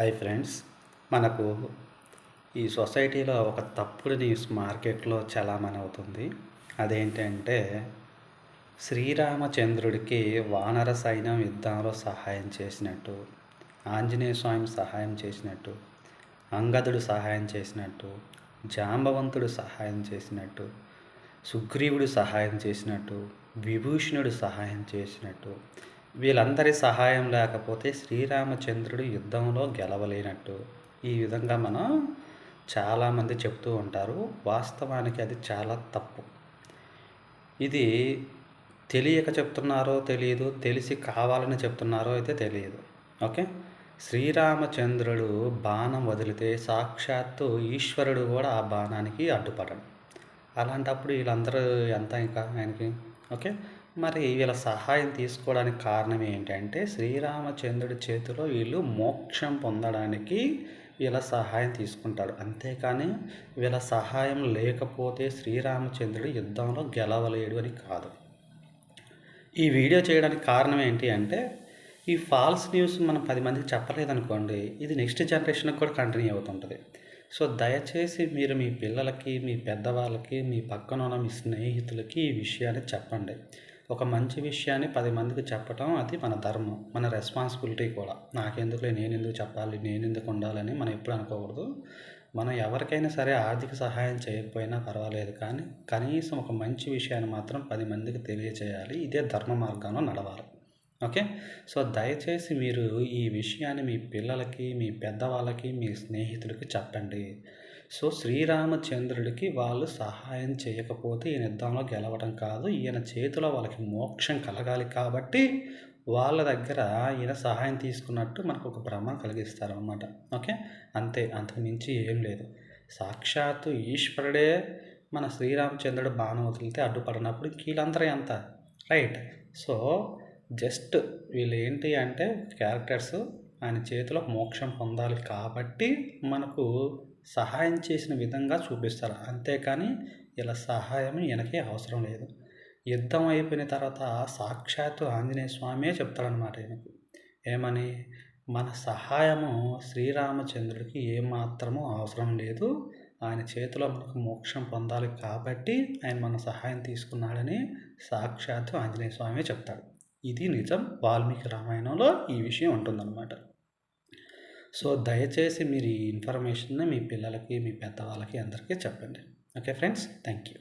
Hi friends, మనకు ఈ సొసైటీలో ఒక తప్పుడు న్యూస్ మార్కెట్లో చలామణి అవుతుంది. అదేంటంటే శ్రీరామచంద్రుడికి వానర సైన్యం యుద్ధంలో సహాయం చేసినట్టు, ఆంజనేయ స్వామి సహాయం చేసినట్టు, అంగదుడు సహాయం చేసినట్టు, జాంబవంతుడు సహాయం చేసినట్టు, సుగ్రీవుడు సహాయం చేసినట్టు, విభూషణుడు సహాయం చేసినట్టు, వీళ్ళందరి సహాయం లేకపోతే శ్రీరామచంద్రుడు యుద్ధంలో గెలవలేనట్టు ఈ విధంగా మనం చాలామంది చెప్తూ ఉంటారు. వాస్తవానికి అది చాలా తప్పు. ఇది తెలియక చెప్తున్నారో తెలియదు, తెలిసి కావాలని చెప్తున్నారో అయితే తెలియదు. ఓకే, శ్రీరామచంద్రుడు బాణం వదిలితే సాక్షాత్తు ఈశ్వరుడు కూడా ఆ బాణానికి అడ్డుపడడు. అలాంటప్పుడు వీళ్ళందరూ ఎంత ఇంకా ఆయనకి. ఓకే, మరి వీళ్ళ సహాయం తీసుకోవడానికి కారణం ఏంటంటే శ్రీరామచంద్రుడి చేతిలో వీళ్ళు మోక్షం పొందడానికి వీళ్ళ సహాయం తీసుకుంటారు. అంతేకాని వీళ్ళ సహాయం లేకపోతే శ్రీరామచంద్రుడు యుద్ధంలో గెలవలేడు అని కాదు. ఈ వీడియో చేయడానికి కారణం ఏంటి అంటే ఈ ఫాల్స్ న్యూస్ మనం 10 మందికి చెప్పలేదనుకోండి, ఇది నెక్స్ట్ జనరేషన్కి కూడా కంటిన్యూ అవుతుంటుంది. సో దయచేసి మీరు మీ పిల్లలకి, మీ పెద్దవాళ్ళకి, మీ పక్కన ఉన్న మీ స్నేహితులకి ఈ విషయాన్ని చెప్పండి. ఒక మంచి విషయాన్ని 10 మందికి చెప్పటం అది మన ధర్మం, మన రెస్పాన్సిబిలిటీ కూడా. నాకెందుకులే, నేను ఎందుకు చెప్పాలి, నేను ఎందుకు ఉండాలని మనం ఎప్పుడు అనుకోకూడదు. మనం ఎవరికైనా సరే ఆర్థిక సహాయం చేయకపోయినా పర్వాలేదు, కానీ కనీసం ఒక మంచి విషయాన్ని మాత్రం 10 మందికి తెలియజేయాలి. ఇదే ధర్మ మార్గంలో నడవాలి. ఓకే, సో దయచేసి మీరు ఈ విషయాన్ని మీ పిల్లలకి, మీ పెద్దవాళ్ళకి, మీ స్నేహితులకి చెప్పండి. సో శ్రీరామచంద్రుడికి వాళ్ళు సహాయం చేయకపోతే ఈయన యుద్ధంలో గెలవడం కాదు, ఈయన చేతిలో వాళ్ళకి మోక్షం కలగాలి కాబట్టి వాళ్ళ దగ్గర ఈయన సహాయం తీసుకున్నట్టు మనకు ఒక భ్రమ కలిగిస్తారన్నమాట. ఓకే, అంతే, అంతకు మించి ఏం లేదు. సాక్షాత్తు ఈశ్వరుడే మన శ్రీరామచంద్రుడు బాణం వదిలితే అడ్డుపడినప్పుడు వీళ్ళందరూ ఎంత రైట్. సో జస్ట్ వీళ్ళు ఏంటి అంటే క్యారెక్టర్స్, ఆయన చేతిలో మోక్షం పొందాలి కాబట్టి మనకు సహాయం చేసిన విధంగా చూపిస్తారు. అంతేకాని ఇలా సహాయం ఈయనకి అవసరం లేదు. యుద్ధం అయిపోయిన తర్వాత సాక్షాత్తు ఆంజనేయ స్వామియే చెప్తాడనమాట ఈయనకు. ఏమని? మన సహాయము శ్రీరామచంద్రుడికి ఏమాత్రమూ అవసరం లేదు, ఆయన చేతిలో మనకు మోక్షం పొందాలి కాబట్టి ఆయన మన సహాయం తీసుకున్నాడని సాక్షాత్తు ఆంజనేయ స్వామి చెప్తాడు. ఇది నిజం. వాల్మీకి రామాయణంలో ఈ విషయం ఉంటుందన్నమాట. సో దయచేసి మీరు ఈ ఇన్ఫర్మేషన్ని మీ పిల్లలకి, మీ పెద్దవాళ్ళకి అందరికీ చెప్పండి. Okay friends, thank you.